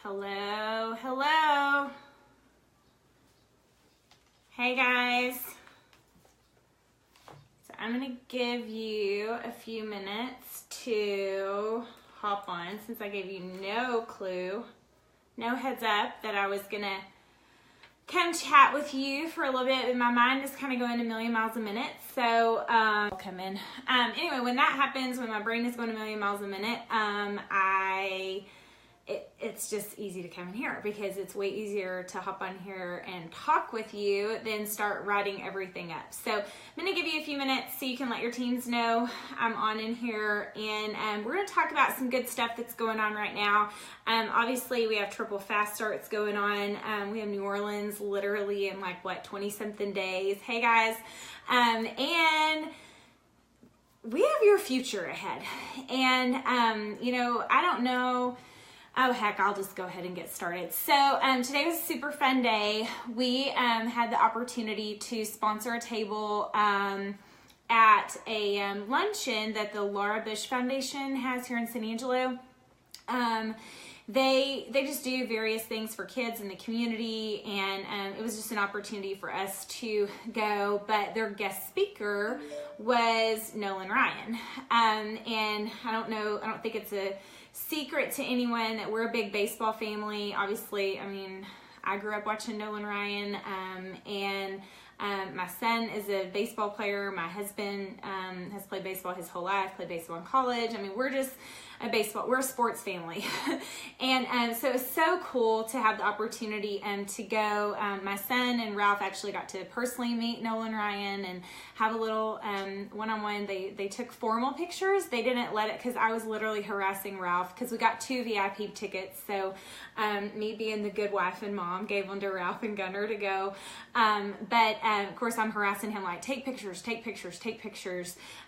Hello, hello. Hey guys. So I'm going to give you a few minutes to hop on since I gave you no clue, no heads up that I was going to come chat with you for a little bit. My mind is kind of going a million miles a minute. So I'll come in. Anyway, when that happens, when my brain is going a million miles a minute, it's just easy to come in here because it's way easier to hop on here and talk with you than start writing everything up. So I'm going to give you a few minutes so you can let your teams know I'm on in here, and we're going to talk about some good stuff that's going on right now. Obviously, we have triple fast starts going on. We have New Orleans literally in 20-something days. Hey guys. And we have your future ahead. And, I don't know. Oh, heck, I'll just go ahead and get started. So today was a super fun day. We had the opportunity to sponsor a table at a luncheon that the Laura Bush Foundation has here in San Angelo. They just do various things for kids in the community, and it was just an opportunity for us to go. But their guest speaker was Nolan Ryan. And I don't think it's a secret to anyone that we're a big baseball family. Obviously, I grew up watching Nolan Ryan, and my son is a baseball player. My husband has played baseball his whole life, played baseball in college. We're a sports family. And so it's so cool to have the opportunity to go. My son and Ralph actually got to personally meet Nolan Ryan and have a little one-on-one. They took formal pictures. They didn't let it because I was literally harassing Ralph because we got 2 VIP tickets. So me being the good wife and mom gave them to Ralph and Gunnar to go. But of course I'm harassing him take pictures.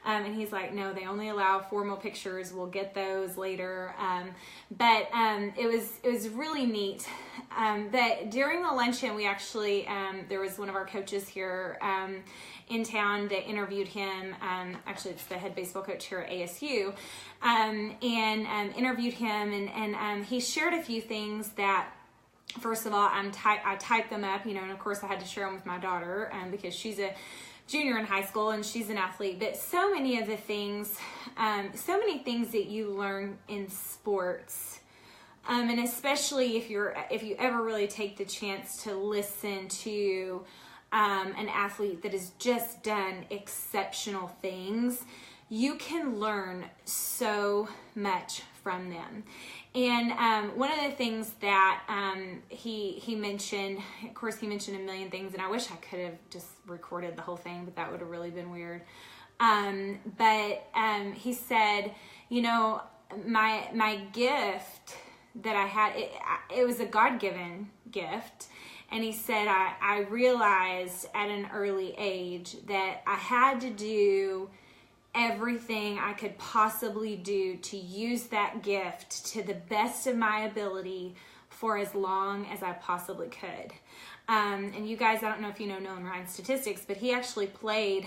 And he's like, no, they only allow formal pictures. We'll get those later. But it was really neat that during the luncheon we actually there was one of our coaches here in town that interviewed him. Actually, it's the head baseball coach here at ASU, and interviewed him, and he shared a few things that, first of all, I typed them up, and of course I had to share them with my daughter because she's a junior in high school and she's an athlete. But so many of the things, so many things that you learn in sports, and especially if you ever really take the chance to listen to an athlete that has just done exceptional things, you can learn so much from them. And one of the things that he mentioned, of course he mentioned a million things, and I wish I could have just recorded the whole thing, but that would have really been weird. But he said, my gift that I had, it was a God-given gift. And he said, I realized at an early age that I had to do everything I could possibly do to use that gift to the best of my ability for as long as I possibly could. And you guys, I don't know if you know Nolan Ryan's statistics, but he actually played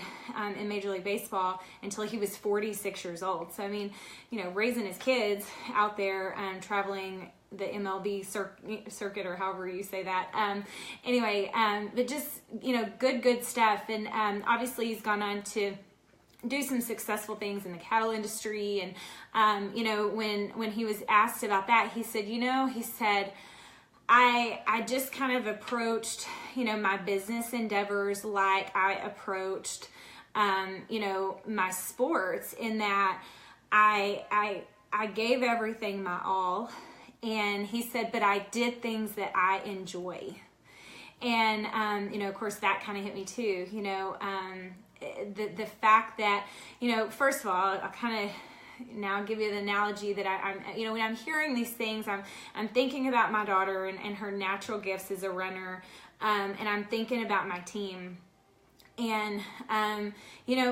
in Major League Baseball until he was 46 years old. So, raising his kids out there traveling the MLB circuit, or however you say that. But just, good stuff. And obviously he's gone on to do some successful things in the cattle industry. And, when he was asked about that, he said, I just kind of approached, my business endeavors like I approached, my sports, in that I gave everything my all. And he said, but I did things that I enjoy. And, of course that kind of hit me too, the fact that, first of all, I'll kind of now give you the analogy that I'm when I'm hearing these things, I'm thinking about my daughter and her natural gifts as a runner. And I'm thinking about my team. And,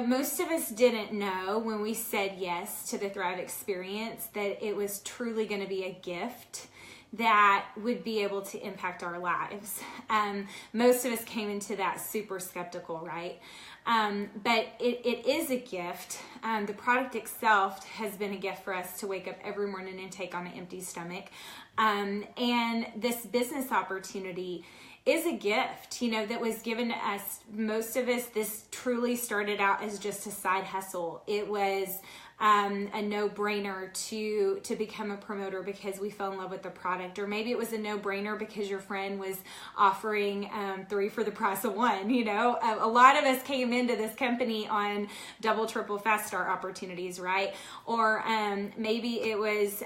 most of us didn't know when we said yes to the Thrive experience that it was truly going to be a gift that would be able to impact our lives. Most of us came into that super skeptical, right? But it is a gift. The product itself has been a gift for us to wake up every morning and take on an empty stomach. And this business opportunity is a gift, that was given to us. Most of us, this truly started out as just a side hustle. It was a no-brainer to become a promoter because we fell in love with the product, or maybe it was a no-brainer because your friend was offering 3 for the price of 1. A lot of us came into this company on double, triple, fast start opportunities, right? Or maybe it was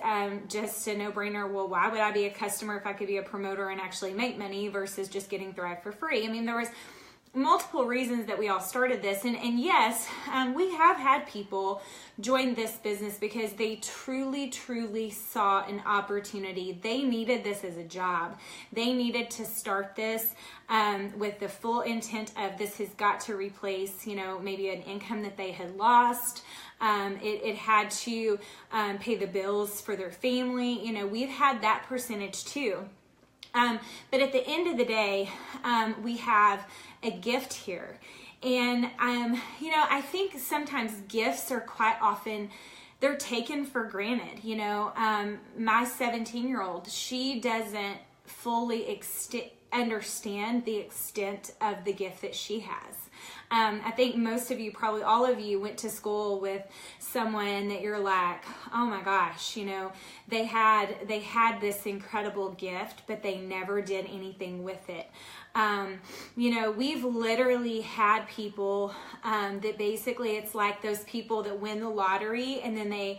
just a no-brainer. Well, why would I be a customer if I could be a promoter and actually make money versus just getting Thrive for free? I mean, there was multiple reasons that we all started this. And yes, we have had people join this business because they truly, truly saw an opportunity. They needed this as a job. They needed to start this with the full intent of this has got to replace, maybe an income that they had lost. It had to pay the bills for their family. We've had that percentage too. But at the end of the day, we have a gift here. And, I think sometimes gifts are quite often, they're taken for granted. My 17-year-old, she doesn't fully understand the extent of the gift that she has. I think most of you, probably all of you, went to school with someone that you're like, oh my gosh, they had this incredible gift, but they never did anything with it. We've literally had people that basically it's like those people that win the lottery and then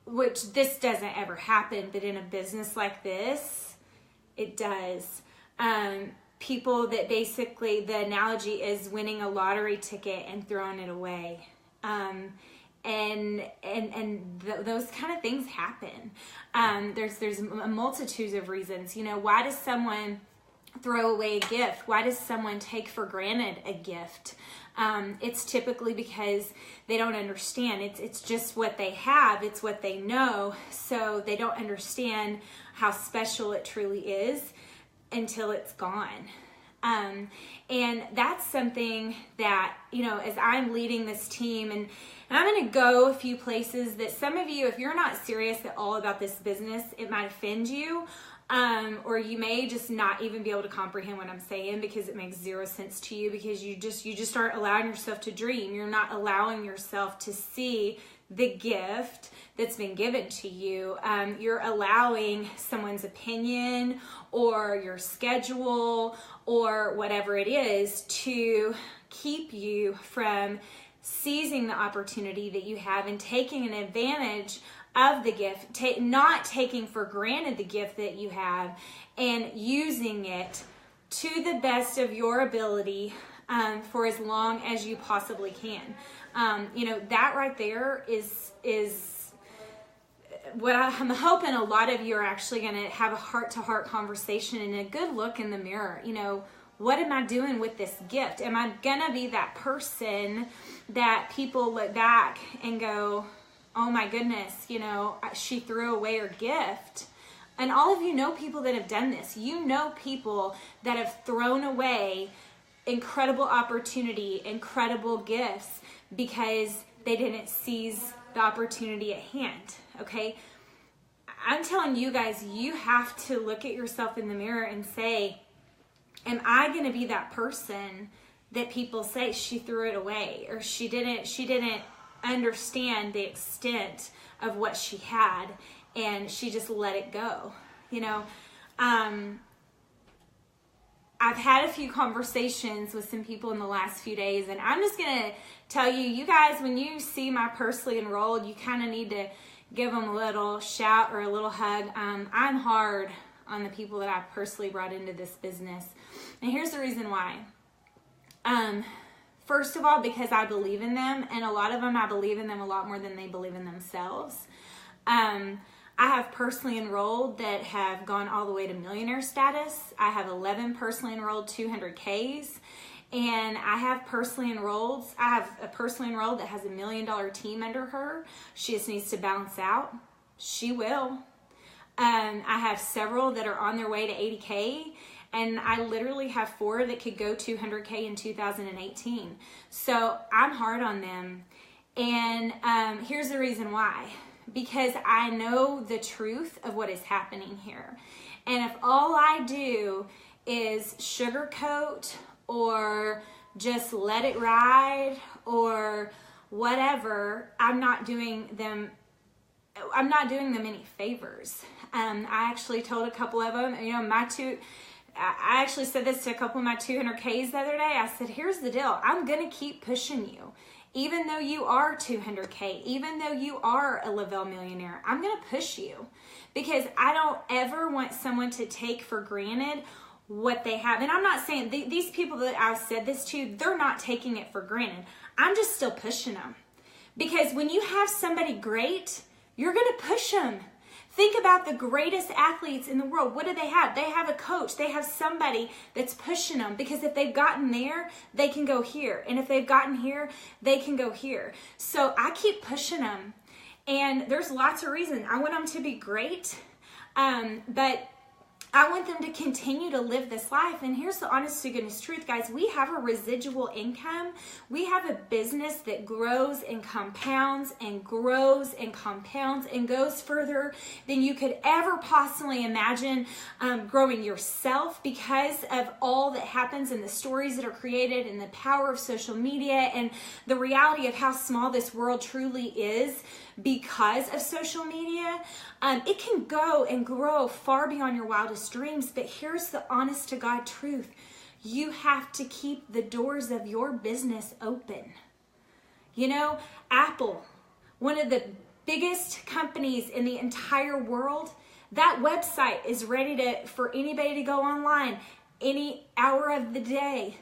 which this doesn't ever happen, but in a business like this, it does. People that basically, the analogy is winning a lottery ticket and throwing it away. Those kind of things happen. There's a multitude of reasons. Why does someone throw away a gift? Why does someone take for granted a gift? It's typically because they don't understand. It's just what they have. It's what they know. So they don't understand how special it truly is until it's gone. And that's something that, as I'm leading this team, and I'm going to go a few places that some of you, if you're not serious at all about this business, it might offend you. Or you may just not even be able to comprehend what I'm saying because it makes zero sense to you, because you just aren't allowing yourself to dream. You're not allowing yourself to see the gift that's been given to you. You're allowing someone's opinion or your schedule or whatever it is to keep you from seizing the opportunity that you have and taking an advantage of the gift, not taking for granted the gift that you have and using it to the best of your ability for as long as you possibly can. That right there is what I'm hoping a lot of you are actually going to have a heart-to-heart conversation and a good look in the mirror. What am I doing with this gift? Am I going to be that person that people look back and go, oh my goodness, she threw away her gift? And all of you know people that have done this. People that have thrown away incredible opportunity, incredible gifts because they didn't seize the opportunity at hand, okay? I'm telling you guys, you have to look at yourself in the mirror and say, am I going to be that person that people say she threw it away, or she didn't understand the extent of what she had and she just let it go? I've had a few conversations with some people in the last few days, and I'm just going to tell you guys, when you see my personally enrolled, you kind of need to give them a little shout or a little hug. I'm hard on the people that I've personally brought into this business. And here's the reason why. First of all, because I believe in them, and a lot of them, I believe in them a lot more than they believe in themselves. I have personally enrolled that have gone all the way to millionaire status. I have 11 personally enrolled 200Ks. And I have a personally enrolled that has $1 million team under her. She just needs to balance out. She will. I have several that are on their way to 80K. And I literally have 4 that could go 200K in 2018. So I'm hard on them. And here's the reason why. Because I know the truth of what is happening here. And if all I do is sugarcoat or just let it ride or whatever, I'm not doing them any favors. I actually told a couple of them, I actually said this to a couple of my 200Ks the other day. I said, here's the deal. I'm going to keep pushing you. Even though you are 200K, even though you are a Lavelle millionaire, I'm going to push you because I don't ever want someone to take for granted what they have. And I'm not saying these people that I've said this to, they're not taking it for granted. I'm just still pushing them because when you have somebody great, you're going to push them. Think about the greatest athletes in the world. What do they have? They have a coach. They have somebody that's pushing them because if they've gotten there, they can go here. And if they've gotten here, they can go here. So I keep pushing them. And there's lots of reasons. I want them to be great, but I want them to continue to live this life. And here's the honest to goodness truth, guys. We have a residual income. We have a business that grows and compounds and grows and compounds and goes further than you could ever possibly imagine growing yourself because of all that happens and the stories that are created and the power of social media and the reality of how small this world truly is because of social media. It can go and grow far beyond your wildest dreams, but here's the honest to God truth. You have to keep the doors of your business open. You know, Apple, one of the biggest companies in the entire world, that website is ready for anybody to go online any hour of the day.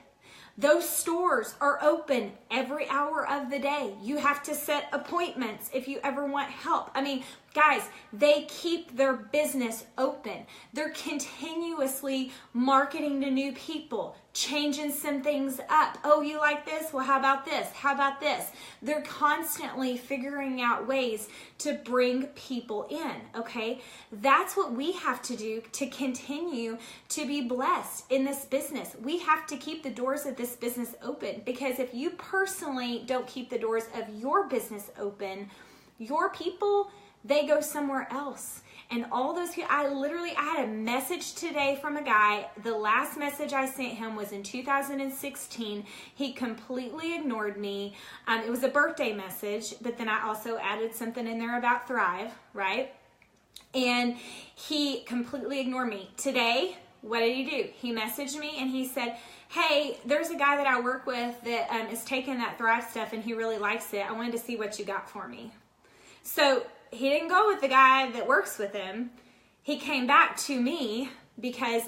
Those stores are open every hour of the day. You have to set appointments if you ever want help. I mean, guys, they keep their business open. They're continuously marketing to new people, changing some things up. Oh, you like this? Well, how about this? How about this? They're constantly figuring out ways to bring people in, okay? That's what we have to do to continue to be blessed in this business. We have to keep the doors of this business open because if you personally don't keep the doors of your business open, your people, they go somewhere else. And all those people, I had a message today from a guy. The last message I sent him was in 2016. He completely ignored me. It was a birthday message, but then I also added something in there about Thrive, right? And he completely ignored me. Today, what did he do? He messaged me and he said, hey, there's a guy that I work with that is taking that Thrive stuff and he really likes it. I wanted to see what you got for me. So he didn't go with the guy that works with him. He came back to me because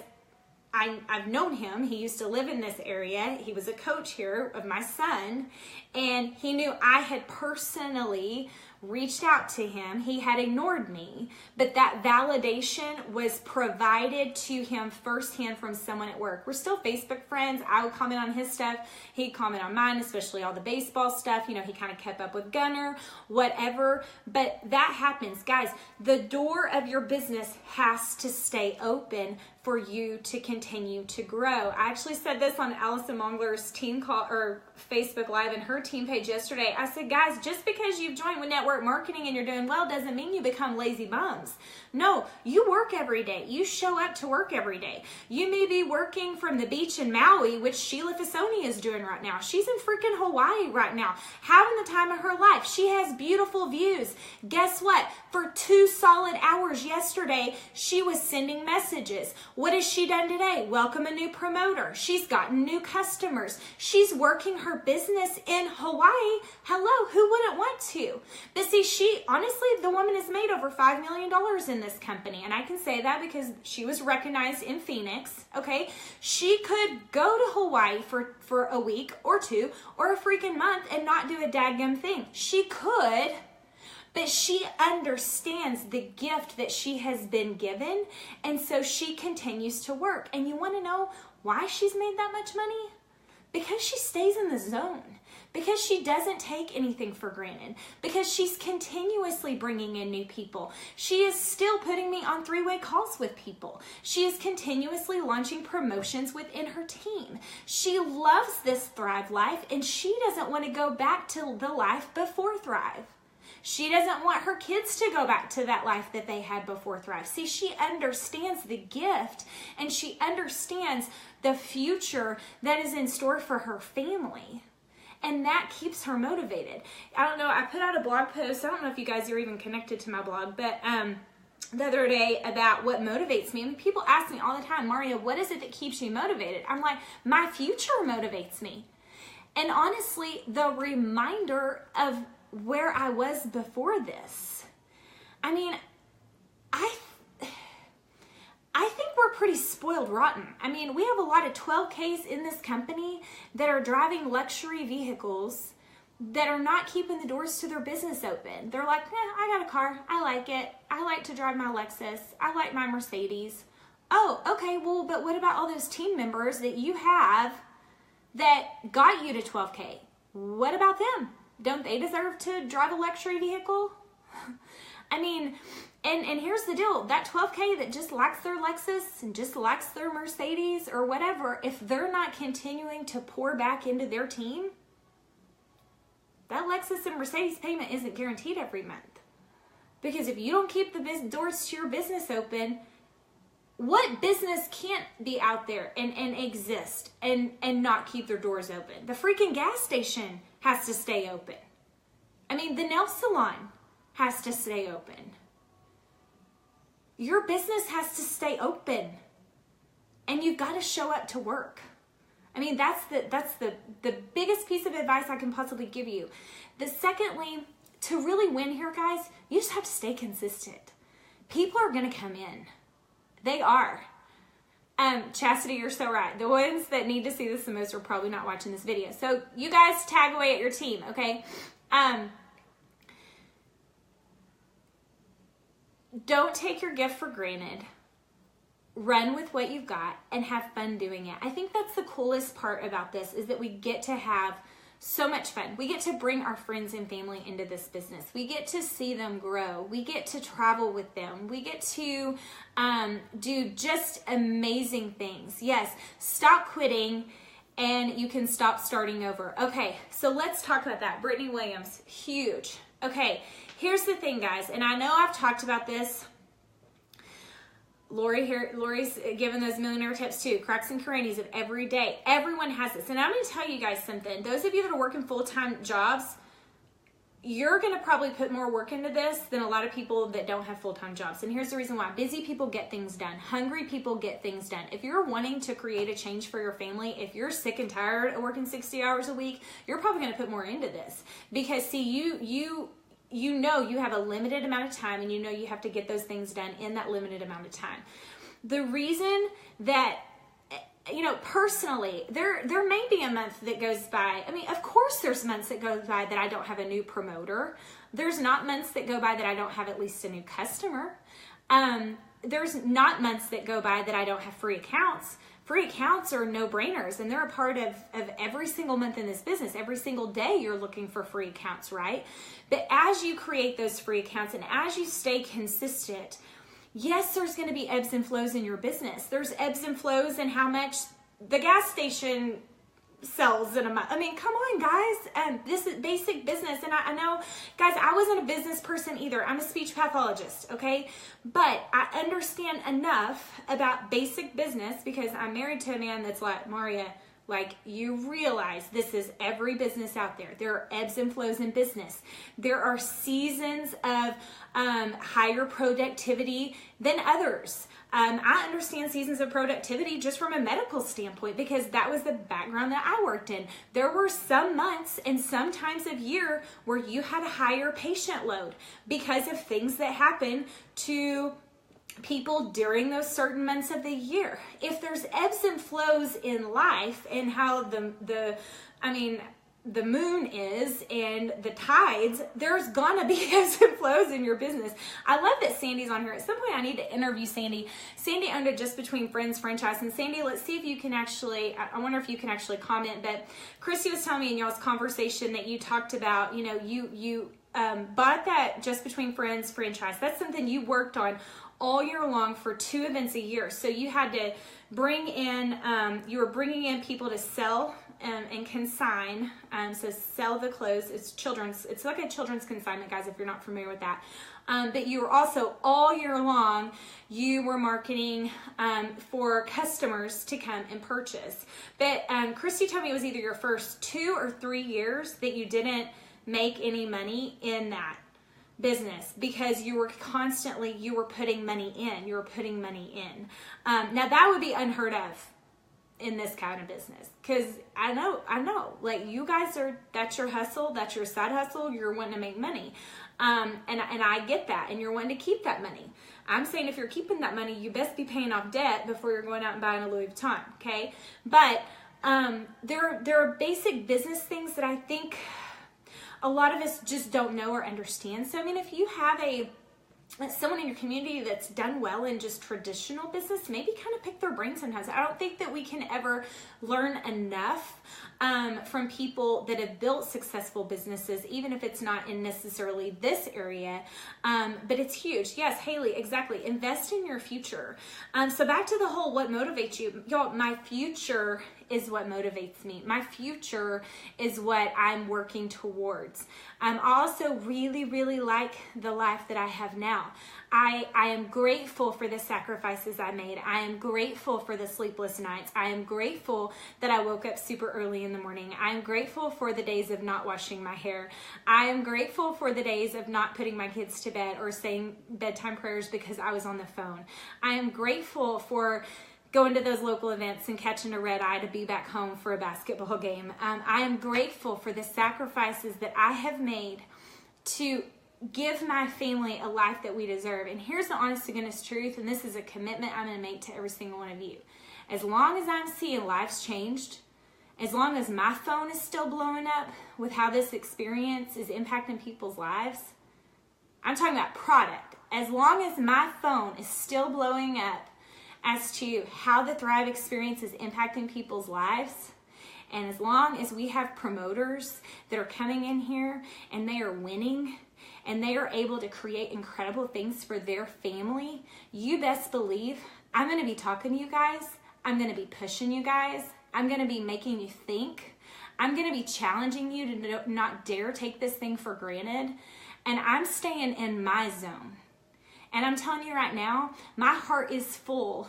I've known him. He used to live in this area. He was a coach here of my son, and he knew I had personally reached out to him. He had ignored me, but that validation was provided to him firsthand from someone at work. We're still Facebook friends. I would comment on his stuff. He'd comment on mine, especially all the baseball stuff. You know, he kind of kept up with Gunner, whatever. But that happens. Guys, the door of your business has to stay open for you to continue to grow. I actually said this on Allison Mongler's team call or Facebook Live and her team page yesterday. I said, guys, just because you've joined with network marketing and you're doing well doesn't mean you become lazy bums. No, you work every day. You show up to work every day. You may be working from the beach in Maui, which Sheila Fasoni is doing right now. She's in freaking Hawaii right now, having the time of her life. She has beautiful views. Guess what? For 2 solid hours yesterday, she was sending messages. What has she done today? Welcome a new promoter. She's gotten new customers. She's working her business in Hawaii. Hello, who wouldn't want to? But see, honestly, the woman has made over $5 million in this company. And I can say that because she was recognized in Phoenix, okay? She could go to Hawaii for a week or 2 or a freaking month and not do a dadgum thing. She could, but she understands the gift that she has been given, and so she continues to work. And you want to know why she's made that much money? Because she stays in the zone. because she doesn't take anything for granted, because she's continuously bringing in new people. She is still putting me on three-way calls with people. She is continuously launching promotions within her team. She loves this Thrive life, and she doesn't want to go back to the life before Thrive. She doesn't want her kids to go back to that life that they had before Thrive. See, she understands the gift, and she understands the future that is in store for her family. And that keeps her motivated. I don't know, I put out a blog post. I don't know if you guys are even connected to my blog, but the other day about what motivates me. I mean, people ask me all the time, Maria, what is it that keeps you motivated? I'm like, my future motivates me. And honestly, the reminder of where I was before this. I mean, I think we're pretty spoiled rotten. I mean, we have a lot of 12Ks in this company that are driving luxury vehicles that are not keeping the doors to their business open. They're like, I got a car. I like it. I like to drive my Lexus. I like my Mercedes. Oh, okay, well, but what about all those team members that you have that got you to 12K? What about them? Don't they deserve to drive a luxury vehicle? I mean, and here's the deal. That 12K that just likes their Lexus and just likes their Mercedes or whatever, if they're not continuing to pour back into their team, that Lexus and Mercedes payment isn't guaranteed every month. Because if you don't keep the doors to your business open, what business can't be out there and exist and not keep their doors open? The freaking gas station has to stay open. I mean, the nail salon has to stay open. Your business has to stay open. And you've got to show up to work. I mean, that's the biggest piece of advice I can possibly give you. Secondly, to really win here, guys, you just have to stay consistent. People are going to come in. They are. Chastity, you're so right. The ones that need to see this the most are probably not watching this video. So you guys tag away at your team, okay? Don't take your gift for granted. Run with what you've got and have fun doing it. I think that's the coolest part about this, is that we get to have so much fun. We get to bring our friends and family into this business. We get to see them grow. We get to travel with them. We get to do just amazing things. Yes, stop quitting and you can stop starting over. Okay, so let's talk about that. Brittany Williams, huge. Okay, here's the thing, guys, and I know I've talked about this. Lori's giving those millionaire tips too. Cracks and crannies of every day. Everyone has this. And I'm going to tell you guys something. Those of you that are working full-time jobs, you're going to probably put more work into this than a lot of people that don't have full-time jobs. And here's the reason why. Busy people get things done. Hungry people get things done. If you're wanting to create a change for your family, if you're sick and tired of working 60 hours a week, you're probably going to put more into this. Because see, you know you have a limited amount of time, and you know you have to get those things done in that limited amount of time. The reason that, personally, there may be a month that goes by. I mean, of course there's months that go by that I don't have a new promoter. There's not months that go by that I don't have at least a new customer. There's not months that go by that I don't have free accounts. Free accounts are no-brainers, and they're a part of every single month in this business. Every single day you're looking for free accounts, right? But as you create those free accounts and as you stay consistent, yes, there's going to be ebbs and flows in your business. There's ebbs and flows in how much the gas station sells in a month. I mean, come on, guys. This is basic business. And I know, guys, I wasn't a business person either. I'm a speech pathologist, okay? But I understand enough about basic business because I'm married to a man that's like, Maria, like, you realize this is every business out there. There are ebbs and flows in business. There are seasons of higher productivity than others. I understand seasons of productivity just from a medical standpoint because that was the background that I worked in. There were some months and some times of year where you had a higher patient load because of things that happen to people during those certain months of the year. If there's ebbs and flows in life and how the moon is and the tides, there's gonna be ebbs and flows in your business. I love that Sandy's on here. At some point I need to interview Sandy. Sandy owned a Just Between Friends franchise. And Sandy, let's see if you can actually, I wonder if you can actually comment, but Christy was telling me in y'all's conversation that you talked about, you know, you bought that Just Between Friends franchise. That's something you worked on all year long for 2 events a year. So you had to bring in, you were bringing in people to sell and consign, so sell the clothes. It's like a children's consignment, guys, if you're not familiar with that. But you were also, all year long, you were marketing for customers to come and purchase. But Christy told me it was either your first 2 or 3 years that you didn't make any money in that business because you were putting money in. Now that would be unheard of in this kind of business, because I know, like, you guys that's your hustle, that's your side hustle, you're wanting to make money, and I get that, and you're wanting to keep that money. I'm saying if you're keeping that money, you best be paying off debt before you're going out and buying a Louis Vuitton, okay? But there are basic business things that I think a lot of us just don't know or understand. So I mean, if you have someone in your community that's done well in just traditional business, maybe kind of pick their brain sometimes. I don't think that we can ever learn enough from people that have built successful businesses, even if it's not in necessarily this area, but it's huge. Yes, Haley, exactly. Invest in your future. So back to the whole what motivates you. Y'all, my future is what motivates me. My future is what I'm working towards. I also really, really like the life that I have now. I am grateful for the sacrifices I made. I am grateful for the sleepless nights. I am grateful that I woke up super early in the morning. I am grateful for the days of not washing my hair. I am grateful for the days of not putting my kids to bed or saying bedtime prayers because I was on the phone. I am grateful for going to those local events and catching a red eye to be back home for a basketball game. I am grateful for the sacrifices that I have made to give my family a life that we deserve. And here's the honest to goodness truth, and this is a commitment I'm going to make to every single one of you. As long as I'm seeing lives changed, as long as my phone is still blowing up with how this experience is impacting people's lives, I'm talking about product. As long as my phone is still blowing up as to how the Thrive experience is impacting people's lives, and as long as we have promoters that are coming in here and they are winning and they are able to create incredible things for their family, you best believe I'm going to be talking to you guys. I'm going to be pushing you guys. I'm going to be making you think. I'm going to be challenging you to not dare take this thing for granted. And I'm staying in my zone. And I'm telling you right now, my heart is full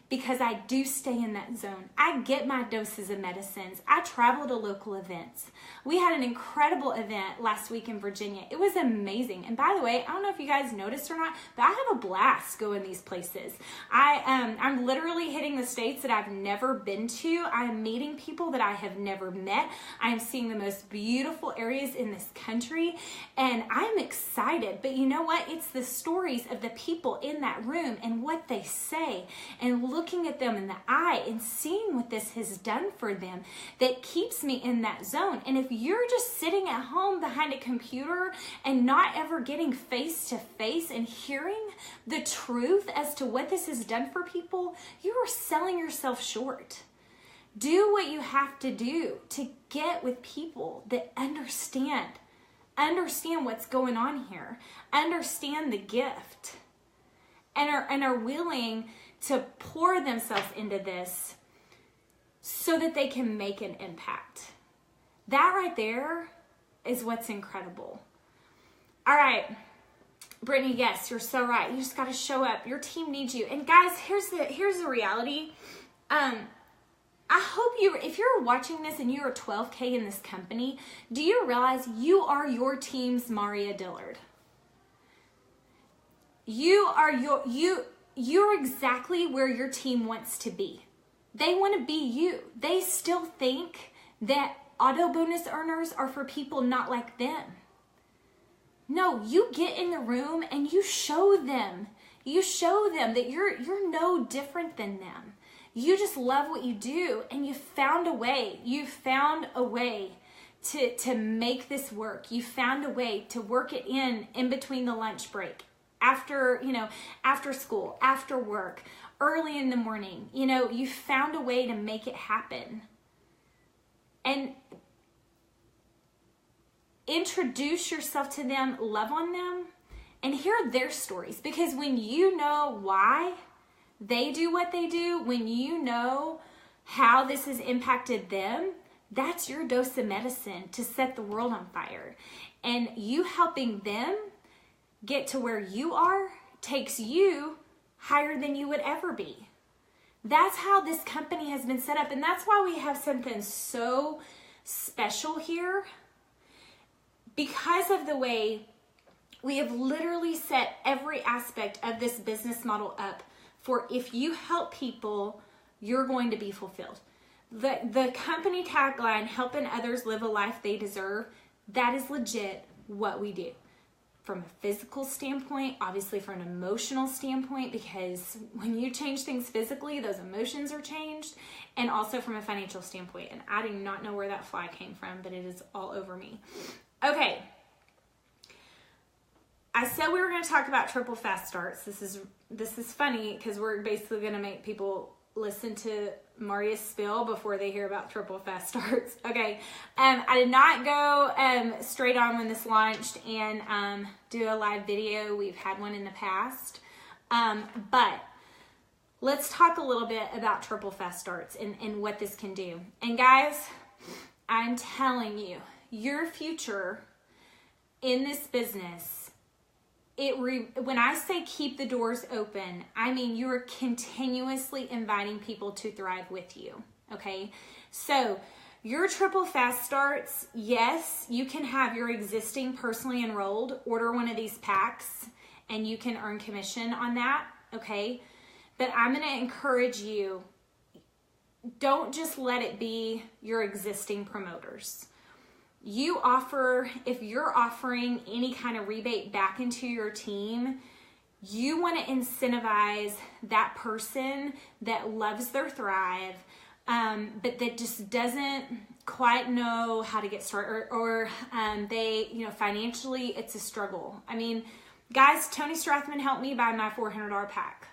because I do stay in that zone. I get my doses of medicines. I travel to local events. We had an incredible event last week in Virginia. It was amazing. And by the way, I don't know if you guys noticed or not, but I have a blast going these places. I'm literally hitting the states that I've never been to. I'm meeting people that I have never met. I'm seeing the most beautiful areas in this country, and I'm excited. But you know what? It's the stories of the people in that room and what they say, and looking at them in the eye and seeing what this has done for them that keeps me in that zone. And if you're just sitting at home behind a computer and not ever getting face to face and hearing the truth as to what this has done for people, you are selling yourself short. Do what you have to do to get with people that understand what's going on here, understand the gift, and are willing to pour themselves into this so that they can make an impact. That right there is what's incredible. All right, Brittany, yes, you're so right. You just got to show up. Your team needs you. And guys, here's the reality. I hope if you're watching this and you're 12K in this company, do you realize you are your team's Maria Dillard? You're exactly where your team wants to be. They want to be you. They still think that auto bonus earners are for people not like them. No, you get in the room and you show them. You show them that you're no different than them. You just love what you do, and you found a way. You found a way to make this work. You found a way to work it in between the lunch break, after, after school, after work, early in the morning. You found a way to make it happen. And introduce yourself to them, love on them, and hear their stories. Because when you know why they do what they do, when you know how this has impacted them, that's your dose of medicine to set the world on fire. And you helping them get to where you are takes you higher than you would ever be. That's how this company has been set up. And that's why we have something so special here. Because of the way we have literally set every aspect of this business model up for, if you help people, you're going to be fulfilled. The company tagline, helping others live a life they deserve, that is legit what we do. From a physical standpoint, obviously from an emotional standpoint, because when you change things physically, those emotions are changed, and also from a financial standpoint. And I do not know where that fly came from, but it is all over me. Okay. I said we were going to talk about triple fast starts. This is funny because we're basically going to make people listen to Maria's spill before they hear about triple fast starts. Okay. I did not go straight on when this launched and do a live video. We've had one in the past. But let's talk a little bit about triple fast starts and what this can do. And guys, I'm telling you, your future in this business, when I say keep the doors open, I mean you are continuously inviting people to thrive with you, okay? So your triple fast starts, yes, you can have your existing personally enrolled order one of these packs and you can earn commission on that, okay? But I'm going to encourage you, don't just let it be your existing promoters. If you're offering any kind of rebate back into your team, you want to incentivize that person that loves their thrive, but that just doesn't quite know how to get started, or they, financially it's a struggle. I mean, guys, Tony Strathman helped me buy my $400 pack.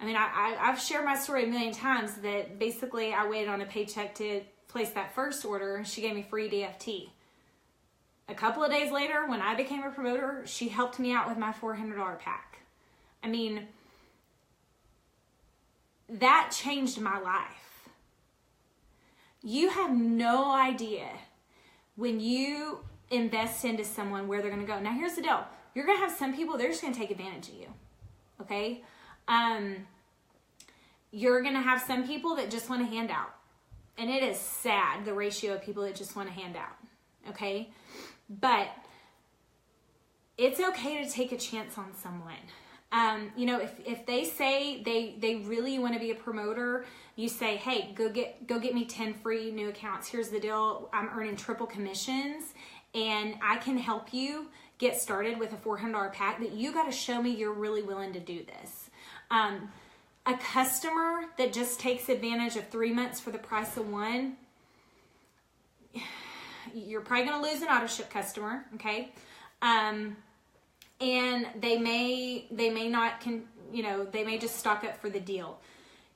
I mean, I've shared my story a million times that basically I waited on a paycheck to place that first order. She gave me free DFT. A couple of days later, when I became a promoter, she helped me out with my $400 pack. I mean, that changed my life. You have no idea when you invest into someone where they're going to go. Now, here's the deal. You're going to have some people, they're just going to take advantage of you. Okay? You're going to have some people that just want to hand out. And it is sad, the ratio of people that just want to hand out. Okay? But it's okay to take a chance on someone. If they say they really want to be a promoter, you say, hey, go get me 10 free new accounts. Here's the deal. I'm earning triple commissions and I can help you get started with a $400 pack, but you got to show me you're really willing to do this. A customer that just takes advantage of 3 months for the price of one, you're probably going to lose an auto ship customer, okay? And they may not, they may just stock up for the deal.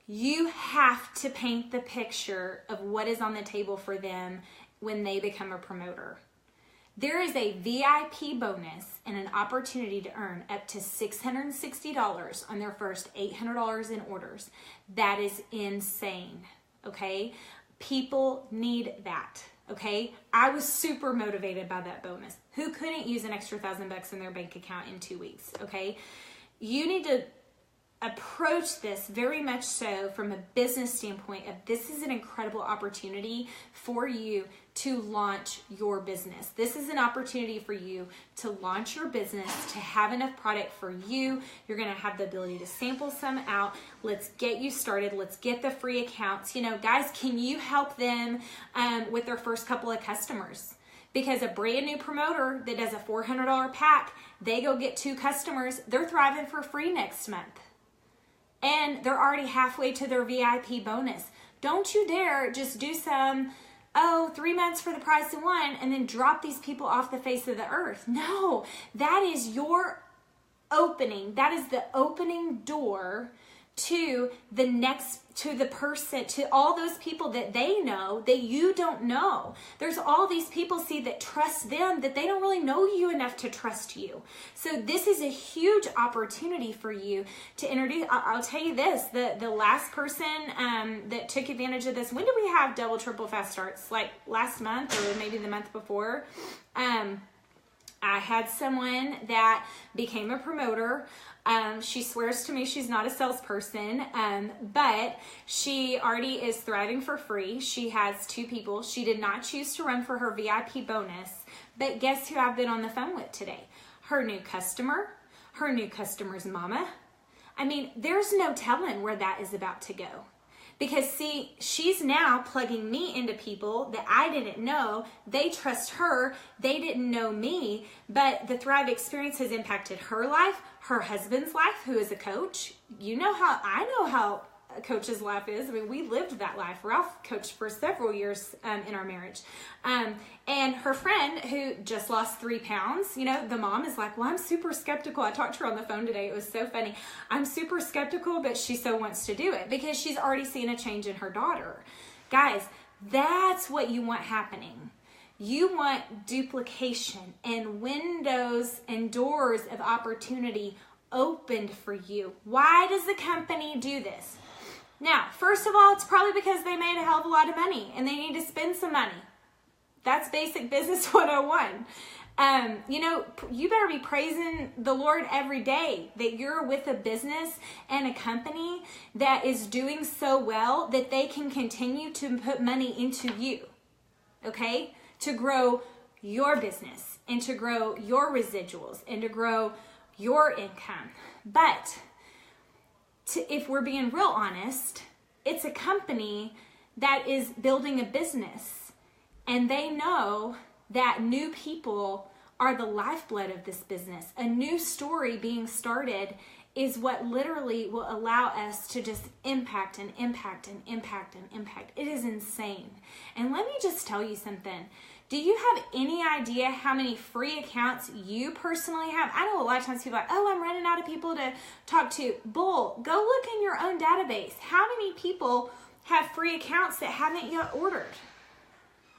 You have to paint the picture of what is on the table for them when they become a promoter. There is a VIP bonus and an opportunity to earn up to $660 on their first $800 in orders. That is insane, okay? People need that, okay? I was super motivated by that bonus. Who couldn't use an extra $1,000 in their bank account in 2 weeks, okay? You need to approach this very much so from a business standpoint of this is an incredible opportunity for you to launch your business. This is an opportunity for you to launch your business, to have enough product for you. You're going to have the ability to sample some out. Let's get you started. Let's get the free accounts. Guys, can you help them with their first couple of customers? Because a brand new promoter that does a $400 pack, they go get 2 customers, they're thriving for free next month. And they're already halfway to their VIP bonus. Don't you dare just do some oh, 3 months for the price of one, and then drop these people off the face of the earth. No, that is your opening. That is the opening door to the next, to the person, to all those people that they know that you don't know. There's all these people, see, that trust them, that they don't really know you enough to trust you. So this is a huge opportunity for you to introduce. I'll tell you this, the last person that took advantage of this, when did we have double, triple fast starts? Like last month or maybe the month before? I had someone that became a promoter. She swears to me she's not a salesperson, but she already is thriving for free. She has 2 people. She did not choose to run for her VIP bonus, but guess who I've been on the phone with today? Her new customer, her new customer's mama. I mean, there's no telling where that is about to go. Because see, she's now plugging me into people that I didn't know. They trust her. They didn't know me. But the Thrive experience has impacted her life, her husband's life, who is a coach. You know how, I know how a coach's life is. I mean, we lived that life. Ralph coached for several years in our marriage. And her friend who just lost 3 pounds, you know, the mom is like, well, I'm super skeptical. I talked to her on the phone today. It was so funny. I'm super skeptical, but she so wants to do it because she's already seen a change in her daughter. Guys, that's what you want happening. You want duplication and windows and doors of opportunity opened for you. Why does the company do this? Now, first of all, it's probably because they made a hell of a lot of money and they need to spend some money. That's basic business 101. You know, you better be praising the Lord every day that you're with a business and a company that is doing so well that they can continue to put money into you, okay? To grow your business and to grow your residuals and to grow your income. But if we're being real honest, it's a company that is building a business and they know that new people are the lifeblood of this business. A new story being started is what literally will allow us to just impact and impact and impact and impact. It is insane. And let me just tell you something. Do you have any idea how many free accounts you personally have? I know a lot of times people are like, oh, I'm running out of people to talk to. Bull, go look in your own database. How many people have free accounts that haven't yet ordered?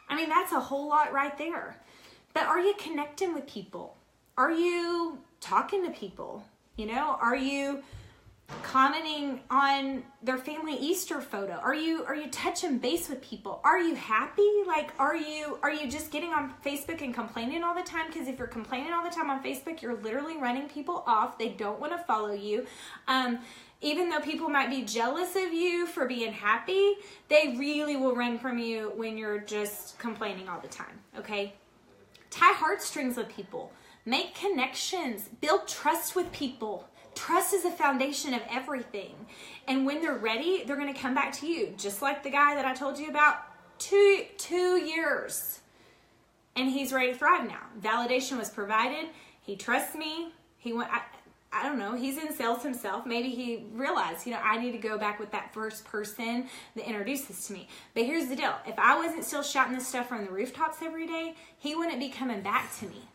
I mean, that's a whole lot right there. But are you connecting with people? Are you talking to people? You know, are you commenting on their family Easter photo? Are you touching base with people? Are you happy? Like, are you just getting on Facebook and complaining all the time? Because if you're complaining all the time on Facebook, you're literally running people off. They don't want to follow you. Even though people might be jealous of you for being happy, they really will run from you when you're just complaining all the time, okay? Tie heartstrings with people. Make connections. Build trust with people. Trust is the foundation of everything. And when they're ready, they're going to come back to you. Just like the guy that I told you about, two years. And he's ready to thrive now. Validation was provided. He trusts me. He went, I don't know, he's in sales himself. Maybe he realized, you know, I need to go back with that first person that introduced this to me. But here's the deal. If I wasn't still shouting this stuff from the rooftops every day, he wouldn't be coming back to me.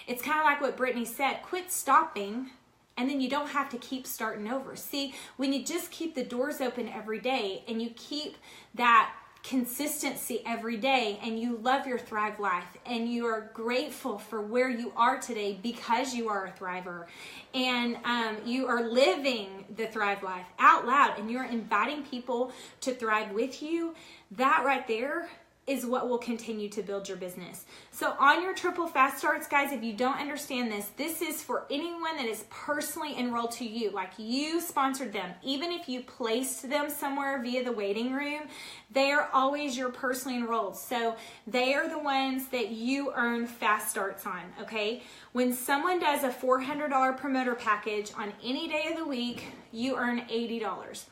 It's kind of like what Brittany said, quit stopping, and then you don't have to keep starting over. See, when you just keep the doors open every day and you keep that consistency every day and you love your Thrive life and you are grateful for where you are today because you are a thriver and you are living the Thrive life out loud and you're inviting people to thrive with you, that right there is what will continue to build your business. So on your triple fast starts, guys, if you don't understand this, this is for anyone that is personally enrolled to you, like you sponsored them. Even if you placed them somewhere via the waiting room, they are always your personally enrolled. So they are the ones that you earn fast starts on, okay? When someone does a $400 promoter package on any day of the week, you earn $80.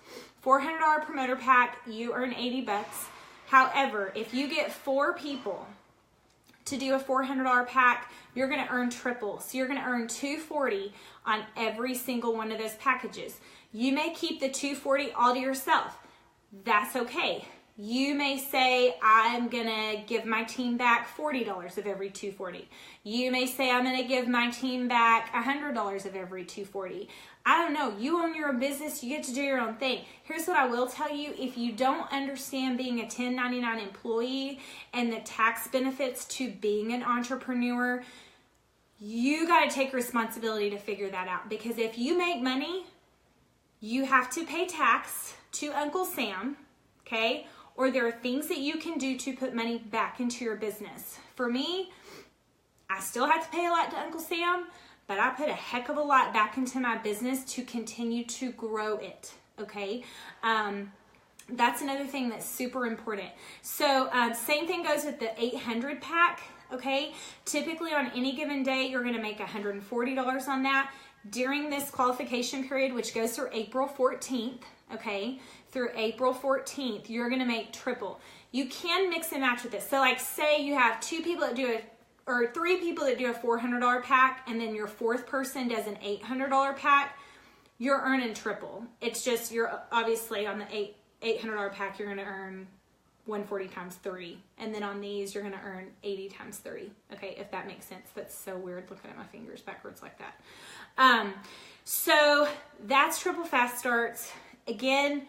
$400 promoter pack, you earn $80. However, if you get 4 people to do a $400 pack, you're going to earn triple. So you're going to earn $240 on every single one of those packages. You may keep the $240 all to yourself. That's okay. You may say, I'm gonna give my team back $40 of every $240. You may say, I'm gonna give my team back $100 of every $240. I don't know. You own your own business. You get to do your own thing. Here's what I will tell you. If you don't understand being a 1099 employee and the tax benefits to being an entrepreneur, you got to take responsibility to figure that out. Because if you make money, you have to pay tax to Uncle Sam, okay? Or there are things that you can do to put money back into your business. For me, I still have to pay a lot to Uncle Sam, but I put a heck of a lot back into my business to continue to grow it, okay? That's another thing that's super important. So same thing goes with the 800 pack, okay? Typically on any given day, you're gonna make $140 on that. During this qualification period, which goes through April 14th, okay? Through April 14th, you're gonna make triple. You can mix and match with this. So like say you have 2 people that do or 3 people that do a $400 pack, and then your 4th person does an $800 pack, you're earning triple. It's just, you're obviously on the $800 pack, you're gonna earn 140 times 3. And then on these, you're gonna earn 80 times 3. Okay, if that makes sense. That's so weird looking at my fingers backwards like that. So that's triple fast starts. Again,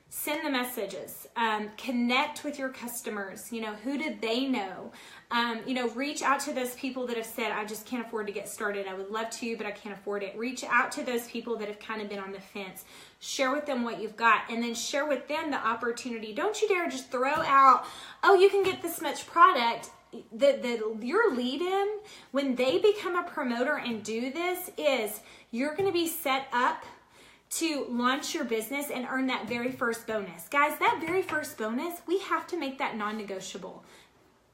send the messages, connect with your customers. You know, who did they know? You know, reach out to those people that have said, I just can't afford to get started. I would love to, but I can't afford it. Reach out to those people that have kind of been on the fence. Share with them what you've got, and then share with them the opportunity. Don't you dare just throw out, oh, you can get this much product. Your lead-in, when they become a promoter and do this, is you're going to be set up to launch your business and earn that very first bonus. Guys, that very first bonus, we have to make that non-negotiable.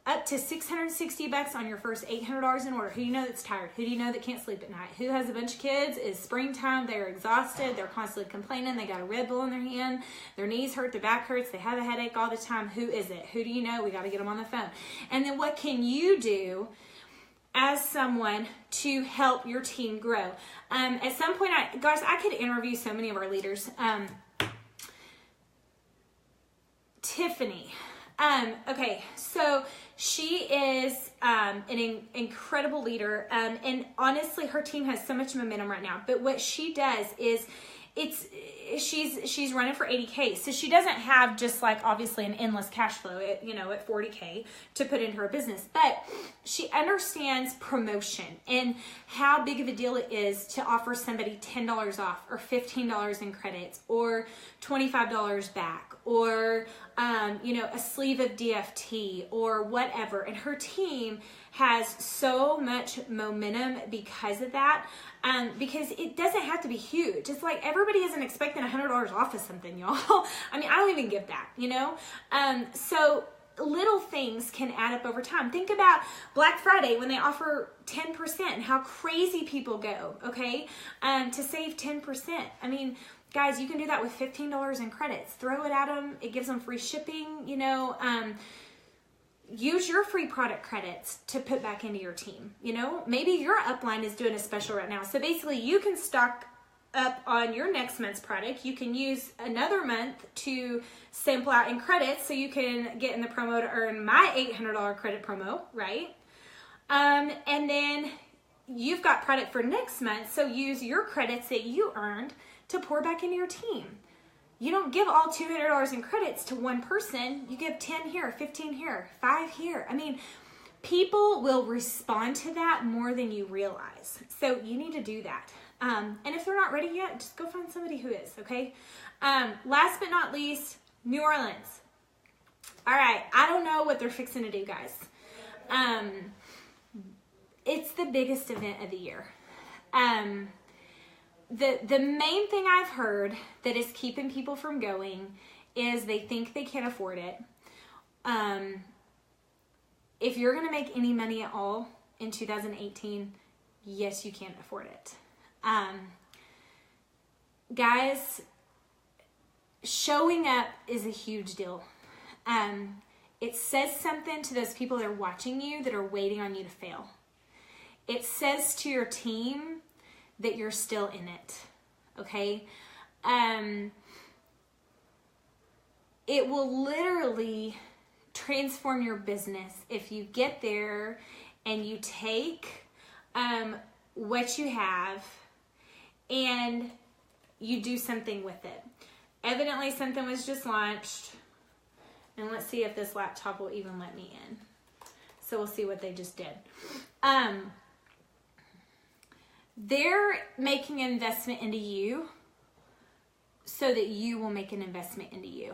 Up to $660 on your first $800 in order. Who do you know that's tired? Who do you know that can't sleep at night? Who has a bunch of kids? It's springtime. They're exhausted. They're constantly complaining. They got a Red Bull in their hand. Their knees hurt. Their back hurts. They have a headache all the time. Who is it? Who do you know? We got to get them on the phone. And then what can you do as someone to help your team grow? At some point, guys, I could interview so many of our leaders. Tiffany. Okay, so she is an incredible leader, and honestly, her team has so much momentum right now. But what she does is, she's running for 80K, so she doesn't have just like obviously an endless cash flow at, you know, at 40K to put into her business, but she understands promotion and how big of a deal it is to offer somebody $10 off or $15 in credits or $25 back or you know, a sleeve of DFT or whatever. And her team has so much momentum because of that. Because it doesn't have to be huge. It's like everybody isn't expecting $100 off of something, y'all. I mean, I don't even give that, you know? So little things can add up over time. Think about Black Friday when they offer 10% and how crazy people go, okay? To save 10%. I mean, guys, you can do that with $15 in credits. Throw it at them. It gives them free shipping, you know? Use your free product credits to put back into your team. You know, maybe your upline is doing a special right now. So basically you can stock up on your next month's product. You can use another month to sample out in credits so you can get in the promo to earn my $800 credit promo, right? And then you've got product for next month. So use your credits that you earned to pour back into your team. You don't give all $200 in credits to one person. You give 10 here, 15 here, 5 here. I mean, people will respond to that more than you realize. So you need to do that. And if they're not ready yet, just go find somebody who is, okay? Last but not least, New Orleans. All right, I don't know what they're fixing to do, guys. It's the biggest event of the year. The main thing I've heard that is keeping people from going is they think they can't afford it. If you're going to make any money at all in 2018, yes, you can afford it. Guys, showing up is a huge deal. It says something to those people that are watching you that are waiting on you to fail. It says to your team that you're still in it, okay? it will literally transform your business if you get there and you take what you have and you do something with it. Evidently, something was just launched. And let's see if this laptop will even let me in. So we'll see what they just did. They're making an investment into you so that you will make an investment into you.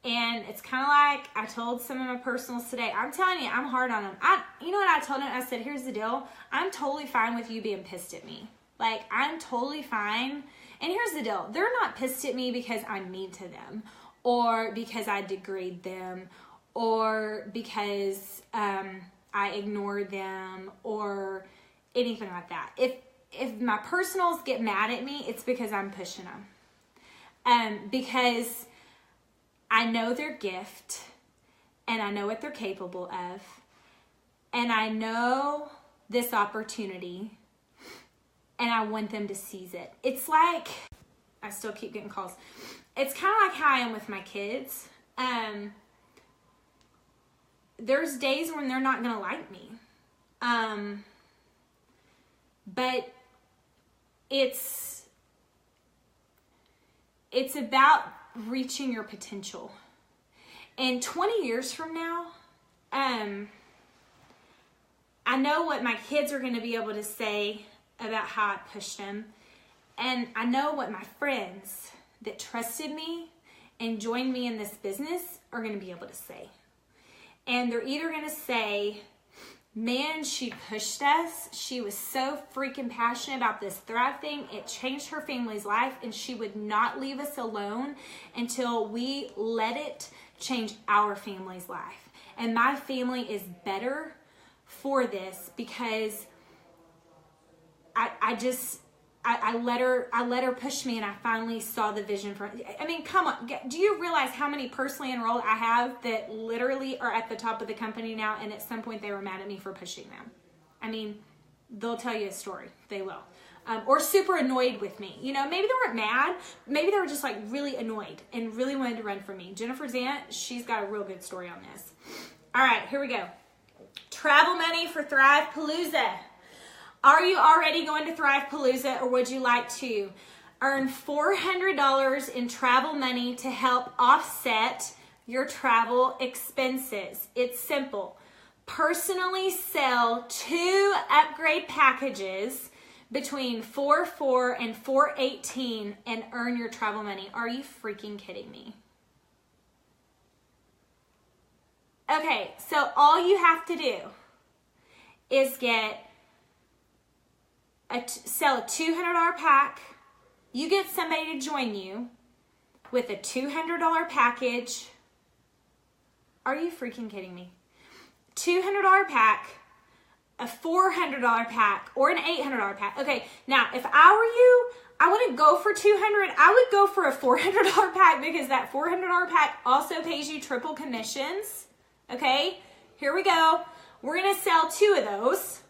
And it's kind of like I told some of my personals today. I'm telling you, I'm hard on them. You know what I told them? I said, here's the deal. I'm totally fine with you being pissed at me. Like, I'm totally fine. And here's the deal. They're not pissed at me because I'm mean to them or because I degrade them or because I ignore them or anything like that. If my personals get mad at me, it's because I'm pushing them. Because I know their gift and I know what they're capable of and I know this opportunity and I want them to seize it. It's like, I still keep getting calls. It's kind of like how I am with my kids. There's days when they're not going to like me. But it's about reaching your potential. And 20 years from now, I know what my kids are going to be able to say about how I pushed them. And I know what my friends that trusted me and joined me in this business are going to be able to say. And they're either going to say, man, she pushed us. She was so freaking passionate about this Thrive thing. It changed her family's life and she would not leave us alone until we let it change our family's life. And my family is better for this because I let her push me and I finally saw the vision for it. I mean, come on. Do you realize how many personally enrolled I have that literally are at the top of the company now and at some point they were mad at me for pushing them? I mean, they'll tell you a story. They will. Or super annoyed with me. You know, maybe they weren't mad. Maybe they were just like really annoyed and really wanted to run from me. Jennifer Zant, she's got a real good story on this. All right, here we go. Travel money for Thrive Palooza. Are you already going to Thrive Palooza or would you like to? Earn $400 in travel money to help offset your travel expenses. It's simple. Personally sell 2 upgrade packages between $4,400 and $418 and earn your travel money. Are you freaking kidding me? Okay, so all you have to do is sell a $200 pack. You get somebody to join you with a $200 package. Are you freaking kidding me? $200 pack, a $400 pack, or an $800 pack. Okay, now if I were you, I wouldn't go for $200. I would go for a $400 pack because that $400 pack also pays you triple commissions. Okay, here we go. We're gonna sell 2 of those.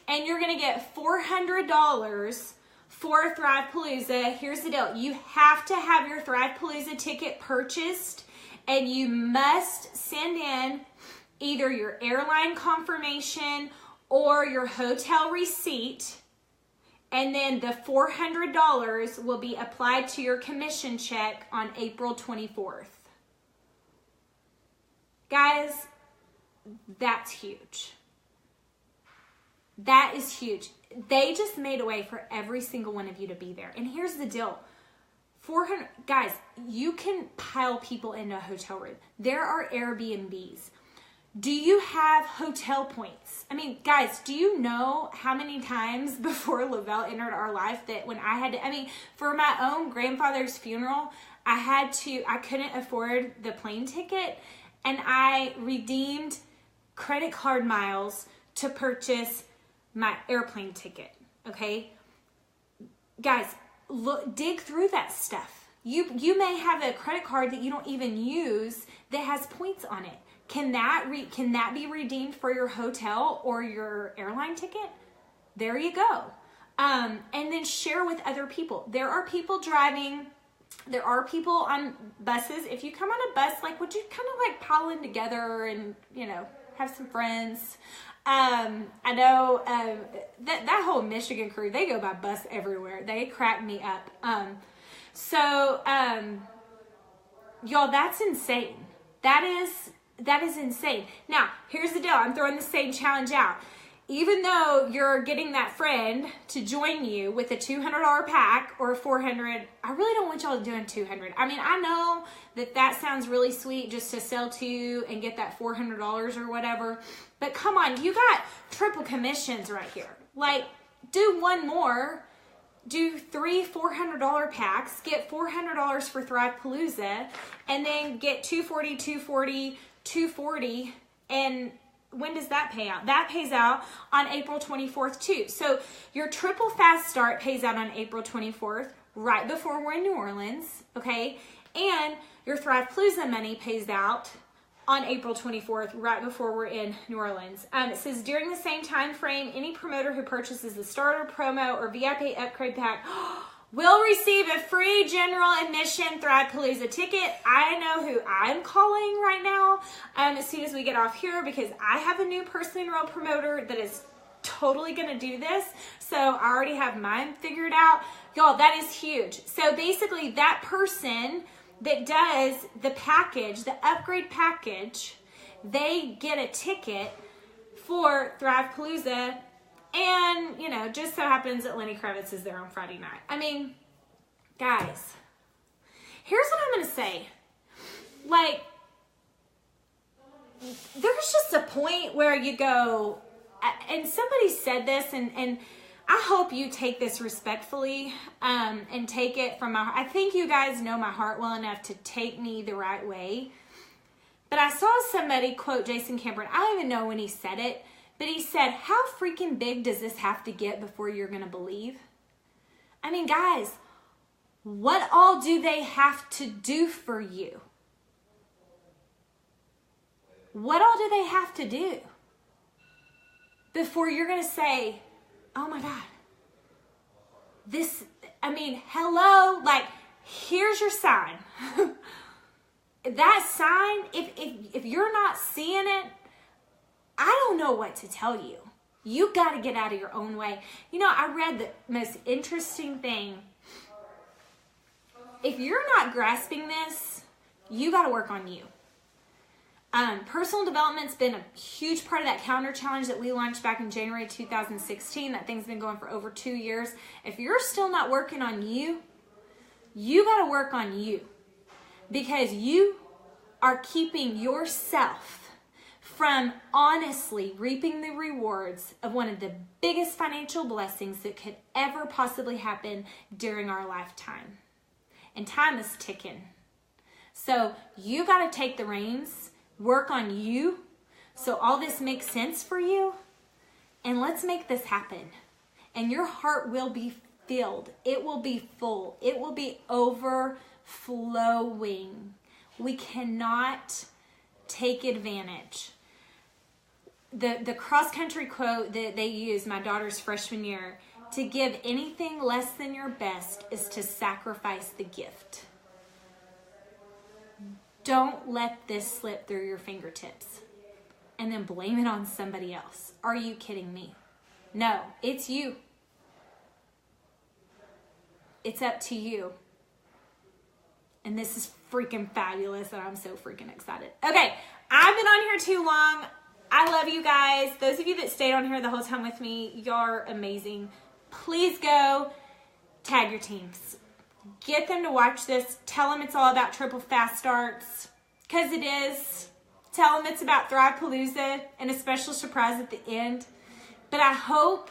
And you're going to get $400 for Thrive Palooza. Here's the deal. You have to have your Thrive Palooza ticket purchased and you must send in either your airline confirmation or your hotel receipt. And then the $400 will be applied to your commission check on April 24th. Guys, that's huge. That is huge. They just made a way for every single one of you to be there. And here's the deal. 400, guys, you can pile people into a hotel room. There are Airbnbs. Do you have hotel points? I mean, guys, do you know how many times before Lavelle entered our life that when I had to, I mean, for my own grandfather's funeral, I couldn't afford the plane ticket and I redeemed credit card miles to purchase my airplane ticket, okay? Guys, dig through that stuff. You may have a credit card that you don't even use that has points on it. Can that be redeemed for your hotel or your airline ticket? There you go. And then share with other people. There are people driving There are people on buses. If you come on a bus, like, would you kind of like pile in together and, you know, have some friends? I know that whole Michigan crew, they go by bus everywhere. They crack me up. Y'all, that's insane. That is insane. Now, here's the deal. I'm throwing the same challenge out. Even though you're getting that friend to join you with a $200 pack or $400, I really don't want y'all doing $200. I mean, I know that sounds really sweet just to sell to and get that $400 or whatever. But come on, you got triple commissions right here. Like, do one more. Do 3 $400 packs, get $400 for Thrive Palooza, and then get $240, and when does that pay out? That pays out on April 24th too. So your triple fast start pays out on April 24th, right before we're in New Orleans, okay? And your Thrive Palooza money pays out on April 24th, right before we're in New Orleans. It says, during the same time frame, any promoter who purchases the starter, promo, or VIP upgrade pack will receive a free general admission Thrive Palooza ticket. I know who I'm calling right now as soon as we get off here, because I have a new personally enrolled promoter that is totally gonna do this. So I already have mine figured out. Y'all, that is huge. So basically that person that does the package, the upgrade package, they get a ticket for Thrive Palooza, and, you know, just so happens that Lenny Kravitz is there on Friday night. I mean, guys, here's what I'm going to say. Like, there's just a point where you go, and somebody said this, and I hope you take this respectfully and take it from my heart. I think you guys know my heart well enough to take me the right way. But I saw somebody quote Jason Cameron. I don't even know when he said it, but he said, how freaking big does this have to get before you're going to believe? I mean, guys, what all do they have to do for you? What all do they have to do before you're going to say, oh my God, this, I mean, hello, like, here's your sign. That sign, if you're not seeing it, I don't know what to tell you. You got to get out of your own way. You know, I read the most interesting thing. If you're not grasping this, you got to work on you. Personal development's been a huge part of that calendar challenge that we launched back in January 2016. That thing's been going for over 2 years. If you're still not working on you, you got to work on you, because you are keeping yourself from honestly reaping the rewards of one of the biggest financial blessings that could ever possibly happen during our lifetime. And time is ticking. So you got to take the reins, work on you, so all this makes sense for you, and let's make this happen. And your heart will be filled. It will be full. It will be overflowing. We cannot take advantage. The cross-country quote that they used my daughter's freshman year, to give anything less than your best is to sacrifice the gift. Don't let this slip through your fingertips and then blame it on somebody else. Are you kidding me? No, it's you. It's up to you. And this is freaking fabulous, and I'm so freaking excited. Okay, I've been on here too long. I love you guys. Those of you that stayed on here the whole time with me, you're amazing. Please go tag your teams. Get them to watch this. Tell them it's all about triple fast starts, because it is. Tell them it's about Thrive Palooza and a special surprise at the end. But I hope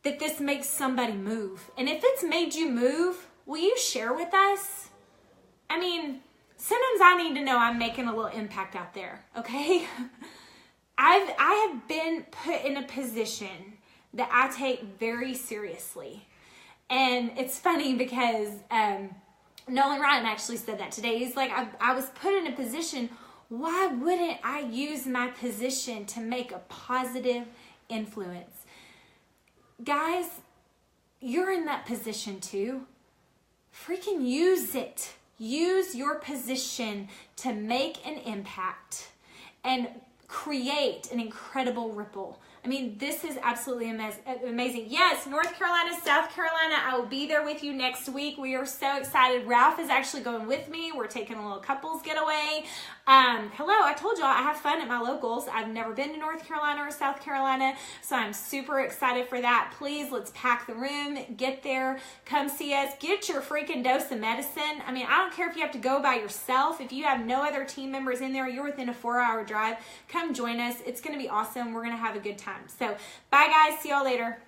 that this makes somebody move. And if it's made you move, will you share with us? I mean, sometimes I need to know I'm making a little impact out there, okay? I have been put in a position that I take very seriously. And it's funny because Nolan Ryan actually said that today. He's like, I was put in a position, why wouldn't I use my position to make a positive influence? Guys, you're in that position too. freaking use it. Use your position to make an impact and create an incredible ripple. I mean, this is absolutely amazing. Yes, North Carolina, South Carolina, I will be there with you next week. We are so excited. Ralph is actually going with me. We're taking a little couples getaway. Hello, I told y'all I have fun at my locals. I've never been to North Carolina or South Carolina, so I'm super excited for that. Please, let's pack the room, get there, come see us, get your freaking dose of medicine. I mean, I don't care if you have to go by yourself. If you have no other team members in there, you're within a 4-hour drive, come join us. It's going to be awesome. We're going to have a good time. So, bye guys. See y'all later.